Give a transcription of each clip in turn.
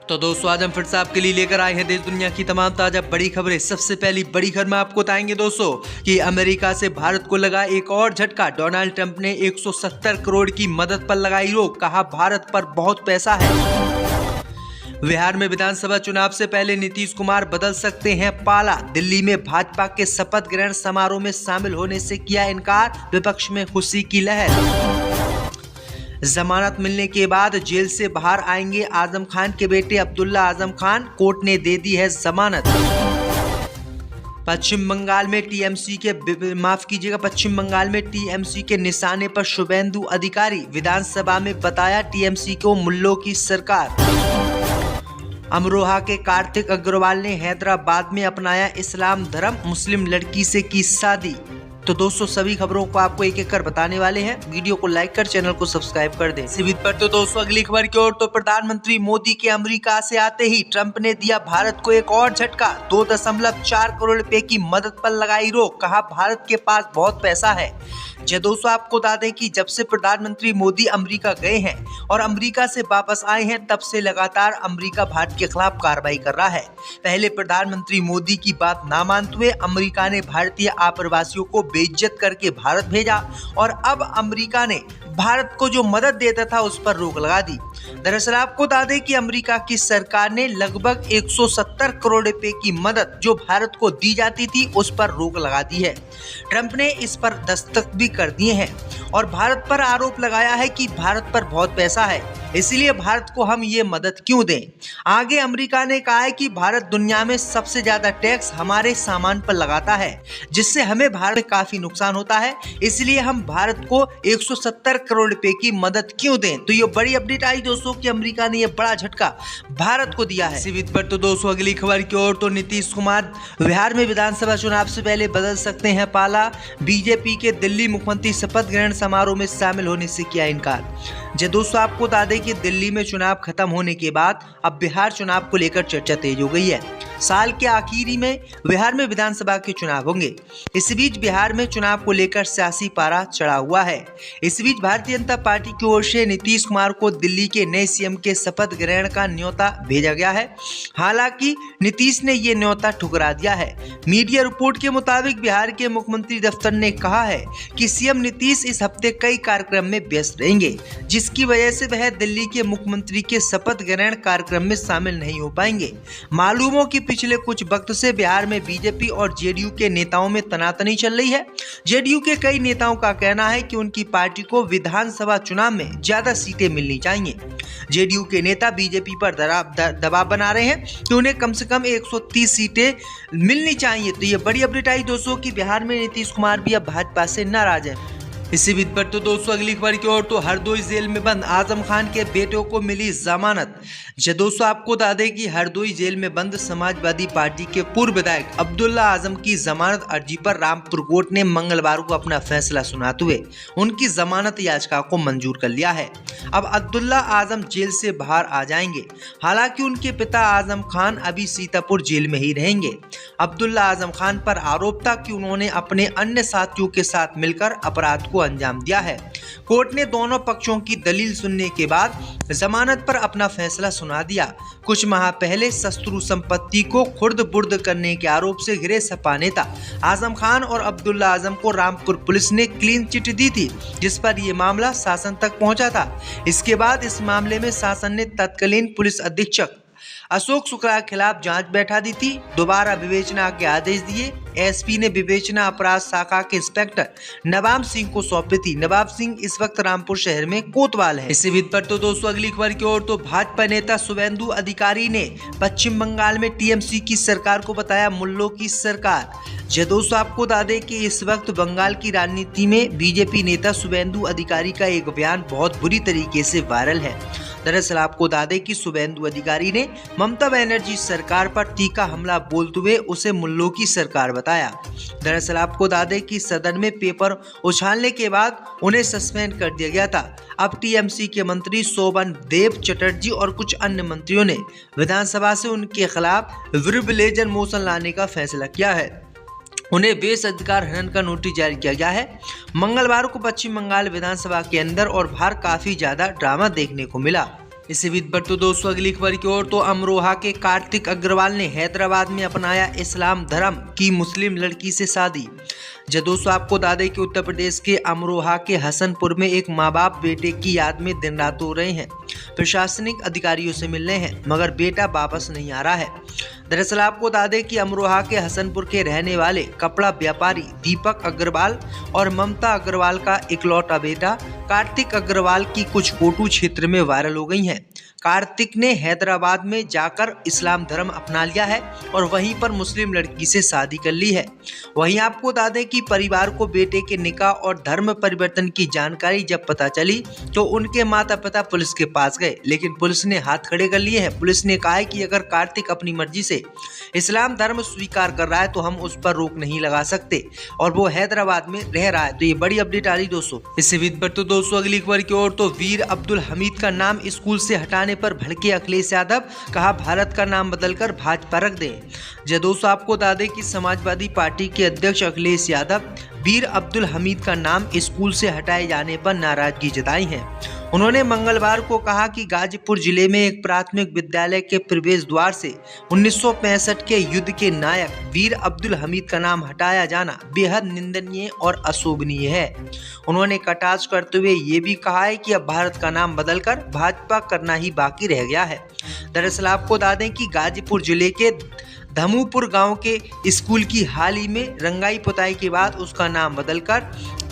तो दोस्तों आज हम फिर से आपके लिए लेकर आए हैं देश दुनिया की तमाम ताजा बड़ी खबरें। सबसे पहली बड़ी खबर में आपको बताएंगे दोस्तों कि अमेरिका से भारत को लगा एक और झटका। डोनाल्ड ट्रंप ने 170 करोड़ की मदद पर लगाई रोक, कहा भारत पर बहुत पैसा है। बिहार में विधानसभा चुनाव से पहले नीतीश कुमार बदल सकते हैं पाला। दिल्ली में भाजपा के शपथ ग्रहण समारोह में शामिल होने से किया इनकार, विपक्ष में खुशी की लहर। जमानत मिलने के बाद जेल से बाहर आएंगे आजम खान के बेटे अब्दुल्ला आजम खान, कोर्ट ने दे दी है जमानत। पश्चिम बंगाल में टीएमसी के निशाने पर शुभेंदु अधिकारी, विधानसभा में बताया टीएमसी को मुल्लों की सरकार। अमरोहा के कार्तिक अग्रवाल ने हैदराबाद में अपनाया इस्लाम धर्म, मुस्लिम लड़की से की शादी। तो दोस्तों सभी खबरों को आपको एक एक कर बताने वाले हैं। वीडियो को लाइक कर चैनल को सब्सक्राइब कर दें। पर तो दोस्तों अगली खबर की ओर। तो प्रधानमंत्री मोदी के अमेरिका से आते ही ट्रंप ने दिया भारत को एक और झटका। 2.4 करोड़ रुपए की मदद पर लगाई रोक, कहा भारत के पास बहुत पैसा है। जी दोस्तों आपको बता दें कि जब से प्रधानमंत्री मोदी अमेरिका गए हैं और अमेरिका से वापस आए हैं, तब से लगातार अमेरिका भारत के खिलाफ कार्रवाई कर रहा है। पहले प्रधानमंत्री मोदी की बात ना मानते हुए अमेरिका ने भारतीय आप्रवासियों को बेइज्जत करके भारत भेजा और अब अमेरिका ने भारत को जो मदद देता था उस पर रोक लगा दी। दरअसल आपको बता दें कि अमेरिका की सरकार ने लगभग 170 करोड़ रुपए की मदद जो भारत को दी जाती थी उस पर रोक लगा दी है। ट्रंप ने इस पर दस्तखत भी कर दिए हैं और भारत पर आरोप लगाया है कि भारत पर बहुत पैसा है, इसलिए भारत को हम ये मदद क्यों दें। आगे अमेरिका ने कहा है कि भारत दुनिया में सबसे ज्यादा टैक्स हमारे सामान पर लगाता है, जिससे हमें भारत में काफी नुकसान होता है, इसलिए हम भारत को 170 करोड़ रुपए की मदद क्यों दें। तो ये बड़ी अपडेट आई दोस्तों कि अमेरिका ने ये बड़ा झटका भारत को दिया है। इसी पर तो दोस्तों अगली खबर की ओर। तो नीतीश कुमार बिहार में विधानसभा चुनाव से पहले बदल सकते हैं पाला। बीजेपी के दिल्ली मुख्यमंत्री शपथ ग्रहण समारोह में शामिल होने से किया इनकार। जी दोस्तों आपको बता दें कि दिल्ली में चुनाव खत्म होने के बाद अब बिहार चुनाव को लेकर चर्चा तेज हो गई है। साल के आखिरी में बिहार में विधानसभा के चुनाव होंगे। इस बीच बिहार में चुनाव को लेकर सियासी पारा चढ़ा हुआ है। इस बीच भारतीय जनता पार्टी की ओर से नीतीश कुमार को दिल्ली के नए सीएम के शपथ ग्रहण का न्योता भेजा गया है। हालांकि नीतीश ने ये न्योता ठुकरा दिया है। मीडिया रिपोर्ट के मुताबिक बिहार के मुख्यमंत्री दफ्तर ने कहा है कि सीएम नीतीश इस हफ्ते कई कार्यक्रम में व्यस्त रहेंगे, जिसकी वजह से वह दिल्ली के मुख्यमंत्री के शपथ ग्रहण कार्यक्रम में शामिल नहीं हो पाएंगे। मालूम हो कि पिछले कुछ वक्त से बिहार में बीजेपी और जेडीयू के नेताओं में तनातनी चल रही है। जेडीयू के कई नेताओं का कहना है कि उनकी पार्टी को विधानसभा चुनाव में ज्यादा सीटें मिलनी चाहिए। जेडीयू के नेता बीजेपी पर दबाव बना रहे हैं कि उन्हें कम से कम 130 सीटें मिलनी चाहिए। तो ये बड़ी अपडेट आई दोस्तों कि बिहार में नीतीश कुमार भी अब भाजपा से नाराज है। इसी बीच पर तो दोस्तों अगली खबर की ओर। तो हरदोई जेल में बंद आजम खान के बेटों को मिली जमानत। दोस्तों आपको बता दें कि हरदोई जेल में बंद समाजवादी पार्टी के पूर्व विधायक अब्दुल्ला आजम की जमानत अर्जी पर रामपुर कोर्ट ने मंगलवार को अपना फैसला सुनाते हुए उनकी जमानत याचिका को मंजूर कर लिया है। अब अब्दुल्ला आजम जेल से बाहर आ जाएंगे। हालांकि उनके पिता आजम खान अभी सीतापुर जेल में ही रहेंगे। अब्दुल्ला आजम खान पर आरोप था कि उन्होंने अपने अन्य साथियों के साथ मिलकर अपराध को अंजाम दिया है। कोर्ट ने दोनों पक्षों की दलील सुनने के बाद जमानत पर अपना फैसला सुना दिया। कुछ माह पहले शत्रु संपत्ति को खुर्द बुर्द करने के आरोप से घिरे सपा नेता आजम खान और अब्दुल्ला आजम को रामपुर पुलिस ने क्लीन चिट दी थी, जिस पर यह मामला शासन तक पहुंचा था। इसके बाद इस मामले में शासन ने तत्कालीन पुलिस अधीक्षक अशोक शुक्ला के खिलाफ जांच बैठा दी थी। दोबारा विवेचना के आदेश दिए। एसपी ने विवेचना अपराध शाखा के इंस्पेक्टर नवाब सिंह को सौंपी थी। नवाब सिंह इस वक्त रामपुर शहर में कोतवाल है। इसी बीच पर तो दोस्तों अगली खबर की ओर। तो भाजपा नेता शुभेंदु अधिकारी ने पश्चिम बंगाल में टीएमसी की सरकार को बताया मुल्लों की सरकार। दोस्तों आपको बता दें कि इस वक्त बंगाल की राजनीति में बीजेपी नेता शुभेंदु अधिकारी का एक बयान बहुत बुरी तरीके से वायरल है। दरअसल आपको बता दें कि शुभेंदु अधिकारी ने ममता बनर्जी सरकार पर तीखा हमला बोलते हुए उसे मुल्लों की सरकार बताया। दरअसल आपको बता दें कि सदन में पेपर उछालने के बाद उन्हें सस्पेंड कर दिया गया था। अब टीएमसी के मंत्री शोभन देव चटर्जी और कुछ अन्य मंत्रियों ने विधानसभा से उनके खिलाफ विजिलेशन मोशन लाने का फैसला किया है। उन्हें बेस अधिकार हनन का नोटिस जारी किया गया है। मंगलवार को पश्चिम बंगाल विधानसभा के अंदर और बाहर काफी ज्यादा ड्रामा देखने को मिला। इसी बीच बढ़ते दोस्तों अगली खबर की ओर, तो अमरोहा के कार्तिक अग्रवाल ने हैदराबाद में अपनाया इस्लाम धर्म की मुस्लिम लड़की से शादी। जब दोस्तों आपको बता दें कि उत्तर प्रदेश के अमरोहा के हसनपुर में एक माँ बाप बेटे की याद में दिन रात हो रहे हैं, प्रशासनिक अधिकारियों से मिल रहे हैं, मगर बेटा वापस नहीं आ रहा है। दरअसल आपको बता दें कि अमरोहा के हसनपुर के रहने वाले कपड़ा व्यापारी दीपक अग्रवाल और ममता अग्रवाल का इकलौता बेटा कार्तिक अग्रवाल की कुछ फोटो क्षेत्र में वायरल हो गई हैं। कार्तिक ने हैदराबाद में जाकर इस्लाम धर्म अपना लिया है और वहीं पर मुस्लिम लड़की से शादी कर ली है। वहीं आपको बता दें कि परिवार को बेटे के निकाह और धर्म परिवर्तन की जानकारी जब पता चली तो उनके माता पिता पुलिस के पास गए, लेकिन पुलिस ने हाथ खड़े कर लिए हैं। पुलिस ने कहा है कि अगर कार्तिक अपनी मर्जी से इस्लाम धर्म स्वीकार कर रहा है तो हम उस पर रोक नहीं लगा सकते और वो हैदराबाद में रह रहा है। तो ये बड़ी अपडेट आ रही दोस्तों। इससे बीच बढ़ते दोस्तों अगली खबर की ओर, तो वीर अब्दुल हमीद का नाम स्कूल से हटाने पर भड़के अखिलेश यादव, कहा भारत का नाम बदलकर भाजपा रख दें। जब दोस्तों आपको बता दें कि समाजवादी पार्टी के अध्यक्ष अखिलेश यादव वीर अब्दुल हमीद का नाम स्कूल से हटाए जाने पर नाराजगी जताई है। उन्होंने मंगलवार को कहा कि गाजीपुर जिले में एक प्राथमिक विद्यालय के प्रवेश द्वार से 1965 के युद्ध के नायक वीर अब्दुल हमीद का नाम हटाया जाना बेहद निंदनीय और अशोभनीय है। उन्होंने कटाक्ष करते हुए ये भी कहा है कि अब भारत का नाम बदलकर भाजपा करना ही बाकी रह गया है। दरअसल आपको बता दें कि गाजीपुर जिले के धमूपुर गांव के स्कूल की हाल ही में रंगाई पुताई के बाद उसका नाम बदलकर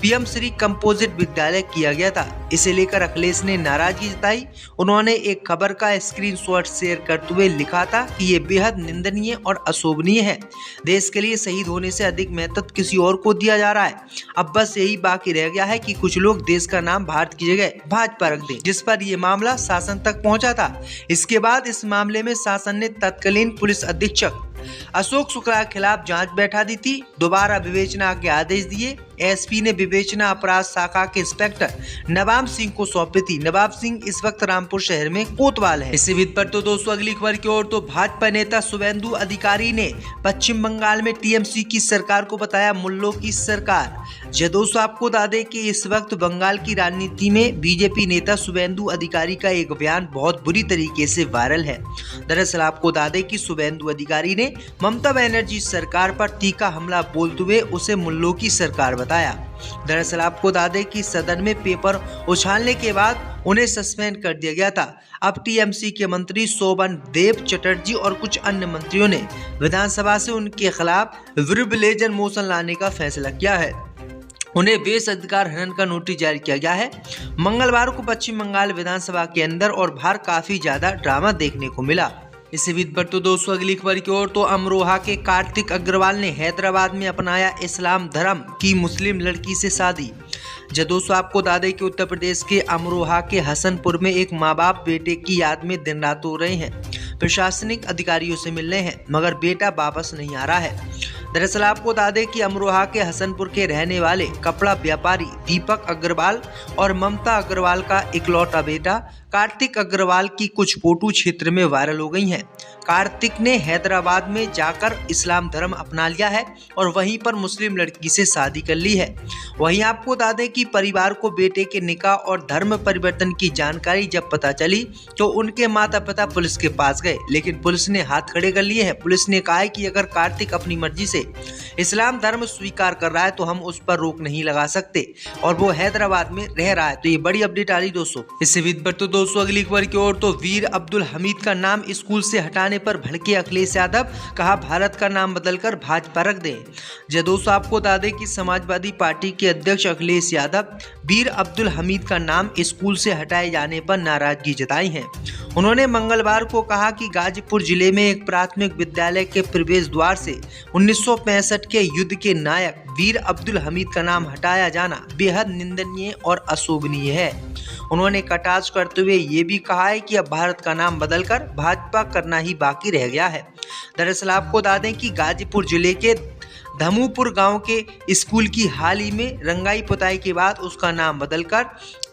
पीएम श्री कंपोजिट विद्यालय किया गया था। इसे लेकर अखिलेश ने नाराजगी जताई। उन्होंने एक खबर का स्क्रीनशॉट शेयर करते हुए लिखा था कि ये बेहद निंदनीय और अशोभनीय है। देश के लिए शहीद होने से अधिक महत्व किसी और को दिया जा रहा है। अब बस यही बाकी रह गया है कि कुछ लोग देश का नाम भारत की जगह भाजपा रख दें, जिस पर यह मामला शासन तक पहुंचा था। इसके बाद इस मामले में शासन ने तत्कालीन पुलिस अधीक्षक अशोक शुक्ला के खिलाफ जांच बैठा दी थी। दोबारा विवेचना के आदेश दिए। एसपी ने विवेचना अपराध शाखा के इंस्पेक्टर नवाब सिंह को सौंपी थी। नवाब सिंह इस वक्त रामपुर शहर में कोतवाल है। इसी बीच पर तो दोस्तों अगली खबर की ओर, तो भाजपा नेता शुभेंदु अधिकारी ने पश्चिम बंगाल में टीएमसी की सरकार को बताया मुल्लों की सरकार। जो दोस्तों आपको बता दें कि इस वक्त बंगाल की राजनीति में बीजेपी नेता शुभेंदु अधिकारी का एक बयान बहुत बुरी तरीके से वायरल है। दरअसल आपको बता दें कि शुभेंदु अधिकारी ने ममता बनर्जी सरकार पर तीखा हमला बोलते हुए उसे मुल्लों की सरकार बताया। दरअसल आपको बता दें कि सदन में पेपर उछालने के बाद उन्हें सस्पेंड कर दिया गया था। अब टीएमसी के मंत्री शोभन देव चटर्जी और कुछ अन्य मंत्रियों ने विधानसभा से उनके खिलाफ विरुद्ध मोशन लाने का फैसला किया है। उन्हें बेस अधिकार हनन का नोटिस जारी किया गया है। मंगलवार को पश्चिम बंगाल विधानसभा के अंदर और बाहर काफी ज्यादा ड्रामा देखने को मिला। इसी बीच पर तो दोस्तों अगली खबर की ओर, तो अमरोहा के कार्तिक अग्रवाल ने हैदराबाद में अपनाया इस्लाम धर्म की मुस्लिम लड़की से शादी। जब दोस्तों आपको बता दें कि उत्तर प्रदेश के अमरोहा के हसनपुर में एक माँ बाप बेटे की याद में दिन रात हो रहे हैं, प्रशासनिक अधिकारियों से मिल रहे हैं, मगर बेटा वापस नहीं आ रहा है। दरअसल आपको बता दें कि अमरोहा के हसनपुर के रहने वाले कपड़ा व्यापारी दीपक अग्रवाल और ममता अग्रवाल का इकलौता बेटा कार्तिक अग्रवाल की कुछ फोटो क्षेत्र में वायरल हो गई हैं। कार्तिक ने हैदराबाद में जाकर इस्लाम धर्म अपना लिया है और वहीं पर मुस्लिम लड़की से शादी कर ली है। वहीं आपको बता दें कि परिवार को बेटे के निकाह और धर्म परिवर्तन की जानकारी जब पता चली तो उनके माता पिता पुलिस के पास गए, लेकिन पुलिस ने हाथ खड़े कर लिए हैं। पुलिस ने कहा है कि अगर कार्तिक अपनी मर्जी से इस्लाम धर्म स्वीकार कर रहा है तो हम उस पर रोक नहीं लगा सकते और वो हैदराबाद में रह रहा है। तो ये बड़ी अपडेट आ रही दोस्तों। इससे बीच पर तो दोस्तों अगली खबर की ओर, तो वीर अब्दुल हमीद का नाम स्कूल से हटाने पर भड़के अखिलेश यादव, कहा भारत का नाम बदलकर भाजपा रख दें। जब दोस्तों आपको बता दें कि समाजवादी पार्टी के अध्यक्ष अखिलेश यादव वीर अब्दुल हमीद का नाम स्कूल से हटाए जाने पर नाराजगी जताई है। उन्होंने मंगलवार को कहा कि गाजीपुर जिले में एक प्राथमिक विद्यालय के प्रवेश द्वार से 1965 के युद्ध के नायक वीर अब्दुल हमीद का नाम हटाया जाना बेहद निंदनीय और अशोभनीय है। उन्होंने कटाक्ष करते हुए ये भी कहा है कि अब भारत का नाम बदलकर भाजपा करना ही बाकी रह गया है। दरअसल आपको बता दें कि गाजीपुर जिले के धमूपुर गांव के स्कूल की हाल ही में रंगाई पुताई के बाद उसका नाम बदलकर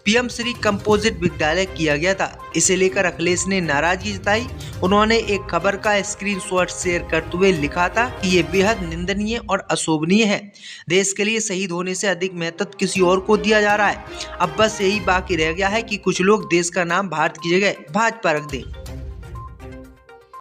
पीएम श्री कंपोजिट विद्यालय किया गया था। इसे लेकर अखिलेश ने नाराजगी जताई। उन्होंने एक खबर का स्क्रीनशॉट शेयर करते हुए लिखा था कि ये बेहद निंदनीय और अशोभनीय है। देश के लिए शहीद होने से अधिक महत्व किसी और को दिया जा रहा है। अब बस यही बाकी रह गया है कि कुछ लोग देश का नाम भारत की जगह भाजपा रख दें।